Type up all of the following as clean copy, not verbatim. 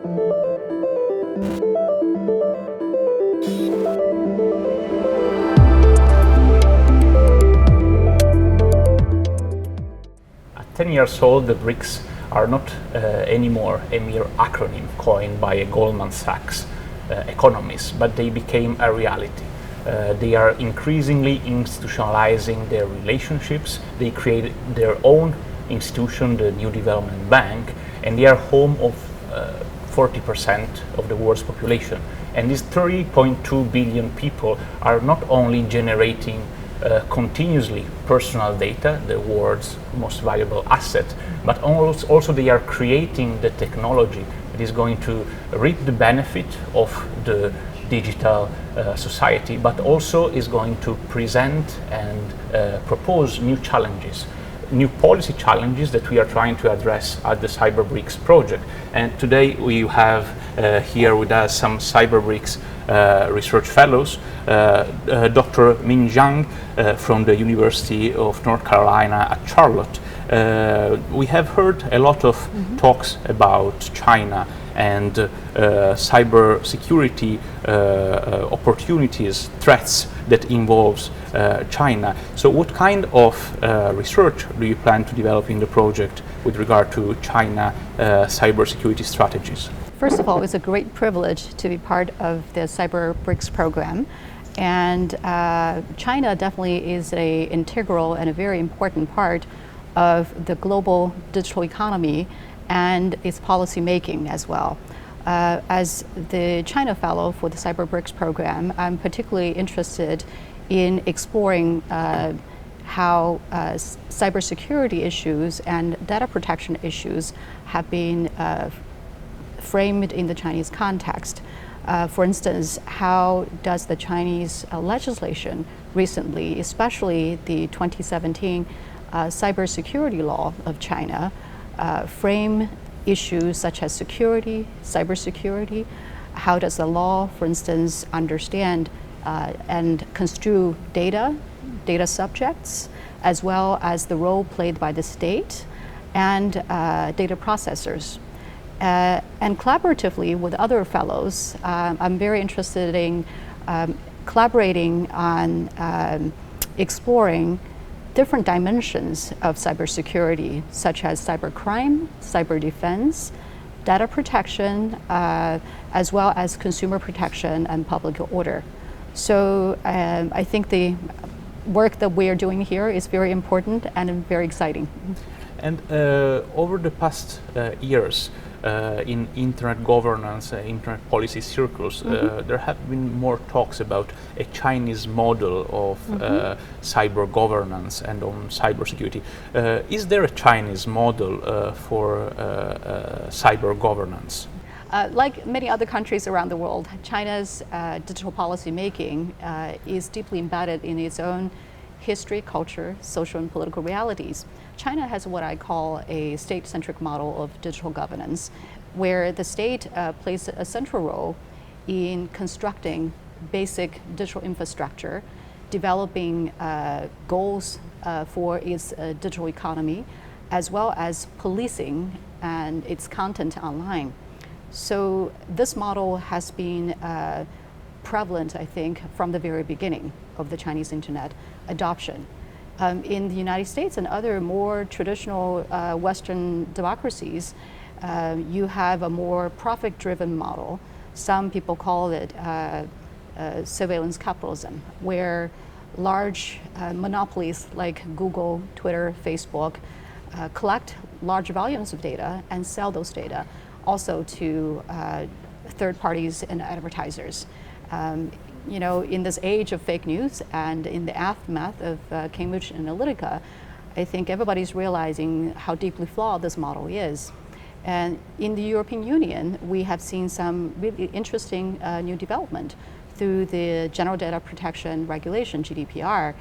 At 10 years old, the BRICS are not anymore a mere acronym coined by a Goldman Sachs economist, but they became a reality. They are increasingly institutionalizing their relationships. They created their own institution, the New Development Bank, and they are home of 40% of the world's population. And these 30.2 billion people are not only generating continuously personal data, the world's most valuable asset, but also they are creating the technology that is going to reap the benefit of the digital society, but also is going to present and propose new challenges, new policy challenges that we are trying to address at the CyberBRICS project. And today we have here with us some CyberBRICS research fellows, Dr. Min Zhang from the University of North Carolina at Charlotte. We have heard a lot of talks about China and cyber security opportunities, threats that involves China. So what kind of research do you plan to develop in the project with regard to China cyber security strategies? First of all, it's a great privilege to be part of the CyberBRICS program. And China definitely is an integral and a very important part of the global digital economy and its policy making as well. As the China Fellow for the CyberBRICS program, I'm particularly interested in exploring how cybersecurity issues and data protection issues have been framed in the Chinese context. For instance, how does the Chinese legislation recently, especially the 2017 cybersecurity law of China, frame issues such as security, cybersecurity? How does the law, for instance, understand and construe data subjects, as well as the role played by the state and data processors? And collaboratively with other fellows, I'm very interested in collaborating on exploring different dimensions of cybersecurity, such as cybercrime, cyber defense, data protection, as well as consumer protection and public order. So I think the work that we are doing here is very important and very exciting. And over the past years, in internet governance, internet policy circles, there have been more talks about a Chinese model of cyber governance and on cybersecurity. Is there a Chinese model for cyber governance? Like many other countries around the world, China's digital policy making is deeply embedded in its own history, culture, social and political realities. China has what I call a state-centric model of digital governance, where the state plays a central role in constructing basic digital infrastructure, developing goals for its digital economy, as well as policing and its content online. So this model has been prevalent, I think, from the very beginning of the Chinese internet adoption. In the United States and other more traditional Western democracies, you have a more profit-driven model. Some people call it surveillance capitalism, where large monopolies like Google, Twitter, Facebook collect large volumes of data and sell those data also to third parties and advertisers. You know, in this age of fake news and in the aftermath of Cambridge Analytica, I think everybody's realizing how deeply flawed this model is. And in the European Union, we have seen some really interesting new development through the General Data Protection Regulation, GDPR,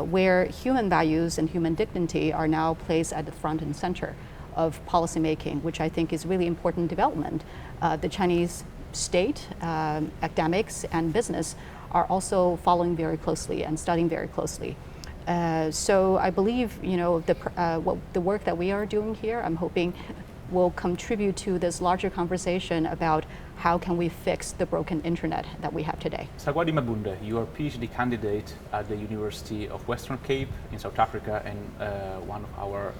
where human values and human dignity are now placed at the front and center of policymaking, which I think is really important development. The Chinese state, academics, and business are also following very closely and studying very closely. So I believe, you know, the work that we are doing here, I'm hoping will contribute to this larger conversation about how can we fix the broken internet that we have today. Sagwadi Mabunda, you are a PhD candidate at the University of Western Cape in South Africa and one of our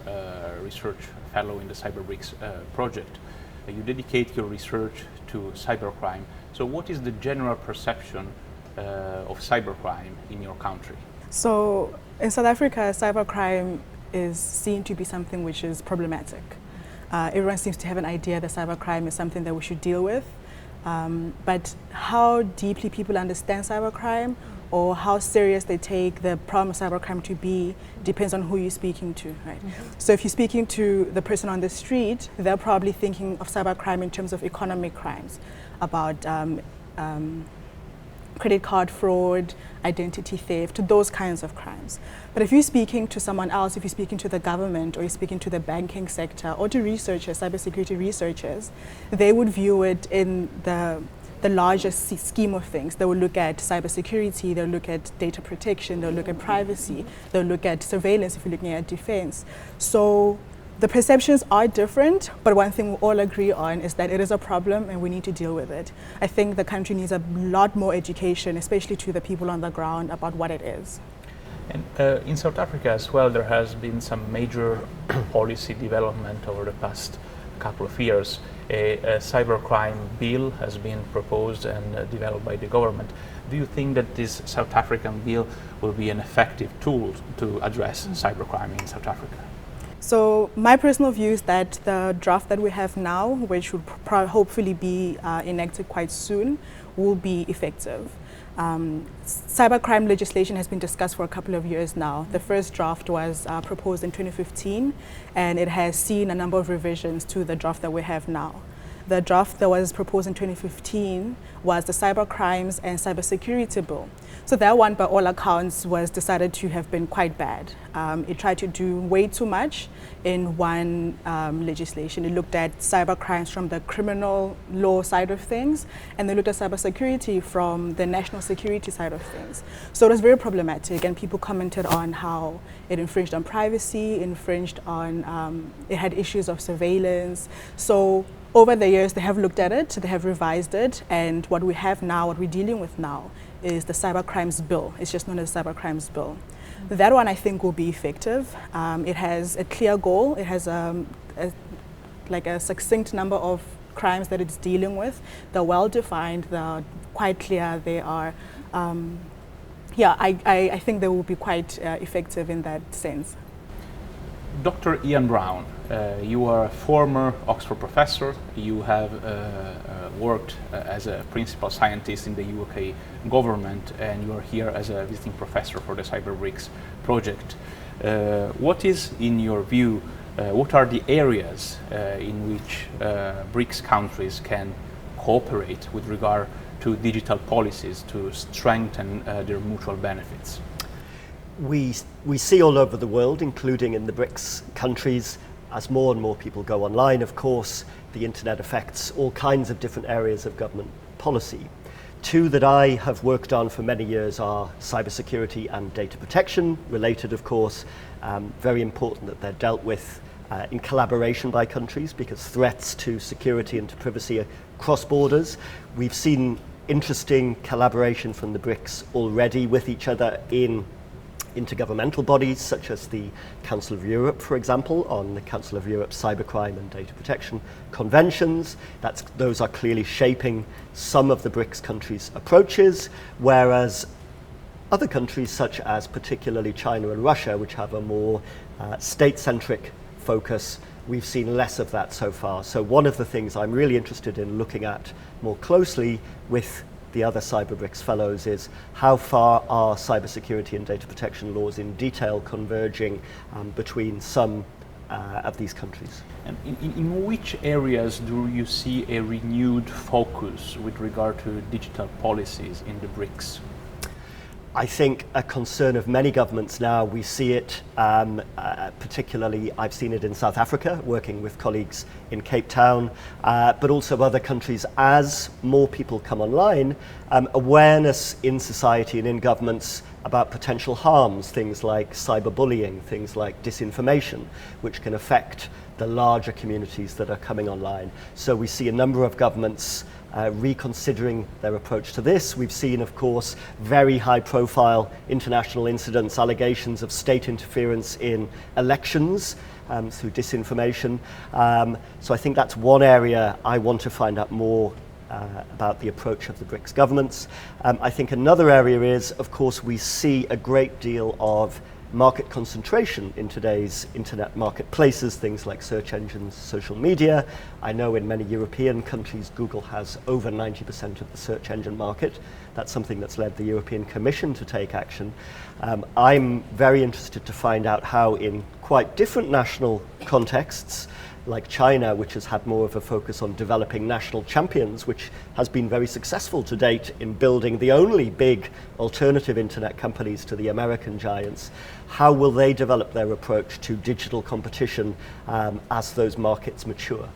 research fellow in the CyberBRICS project. You dedicate your research to cybercrime. So what is the general perception of cybercrime in your country? So in South Africa, cybercrime is seen to be something which is problematic. Everyone seems to have an idea that cybercrime is something that we should deal with. But how deeply people understand cybercrime or how serious they take the problem of cybercrime to be depends on who you're speaking to, right? So if you're speaking to the person on the street, they're probably thinking of cybercrime in terms of economic crimes, about credit card fraud, identity theft, those kinds of crimes. But if you're speaking to someone else, if you're speaking to the government or you're speaking to the banking sector or to researchers, cybersecurity researchers, they would view it in the larger scheme of things. They will look at cybersecurity, they'll look at data protection, they'll look at privacy, they'll look at surveillance if you're looking at defense. So the perceptions are different, but one thing we all agree on is that it is a problem and we need to deal with it. I think the country needs a lot more education, especially to the people on the ground, about what it is. And in South Africa as well, there has been some major policy development over the past couple of years. A cybercrime bill has been proposed and developed by the government. Do you think that this South African bill will be an effective tool to address cybercrime in South Africa? So my personal view is that the draft that we have now, which would hopefully be enacted quite soon, will be effective. Cybercrime legislation has been discussed for a couple of years now. The first draft was proposed in 2015, and it has seen a number of revisions to the draft that we have now. The draft that was proposed in 2015 was the Cybercrimes and Cybersecurity Bill. So that one, by all accounts, was decided to have been quite bad. It tried to do way too much in one legislation. It looked at cybercrimes from the criminal law side of things, and they looked at cybersecurity from the national security side of things. So it was very problematic, and people commented on how it infringed on privacy, infringed on, it had issues of surveillance. So over the years, they have looked at it, they have revised it, and what we have now, what we're dealing with now, is the Cybercrimes Bill. It's just known as the Cybercrimes Bill. That one, I think, will be effective. It has a clear goal. It has a succinct number of crimes that it's dealing with. They're well defined. They're quite clear. They are, I think they will be quite effective in that sense. Dr. Ian Brown, you are a former Oxford professor. You have worked as a principal scientist in the UK government, and you are here as a visiting professor for the CyberBRICS project. What is, in your view, what are the areas in which BRICS countries can cooperate with regard to digital policies to strengthen their mutual benefits? We see all over the world, including in the BRICS countries, as more and more people go online, of course, the internet affects all kinds of different areas of government policy. Two that I have worked on for many years are cybersecurity and data protection, related, of course. Very important that they're dealt with in collaboration by countries, because threats to security and to privacy are cross borders. We've seen interesting collaboration from the BRICS already with each other in intergovernmental bodies such as the Council of Europe, for example, on the Council of Europe Cybercrime and Data Protection Conventions. Those are clearly shaping some of the BRICS countries' approaches, whereas other countries such as particularly China and Russia, which have a more state-centric focus, we've seen less of that so far. So one of the things I'm really interested in looking at more closely with the other CyberBRICS fellows is how far are cybersecurity and data protection laws in detail converging between some of these countries. And in which areas do you see a renewed focus with regard to digital policies in the BRICS? I think a concern of many governments now. We see it particularly, I've seen it in South Africa, working with colleagues in Cape Town, but also other countries. As more people come online, awareness in society and in governments about potential harms, things like cyberbullying, things like disinformation, which can affect the larger communities that are coming online. So we see a number of governments reconsidering their approach to this. We've seen, of course, very high-profile international incidents, allegations of state interference in elections through disinformation. So I think that's one area I want to find out more about the approach of the BRICS governments. I think another area is, of course, we see a great deal of market concentration in today's internet marketplaces, things like search engines, social media. I know in many European countries, Google has over 90% of the search engine market. That's something that's led the European Commission to take action. I'm very interested to find out how, in quite different national contexts, like China, which has had more of a focus on developing national champions, which has been very successful to date in building the only big alternative internet companies to the American giants. How will they develop their approach to digital competition as those markets mature?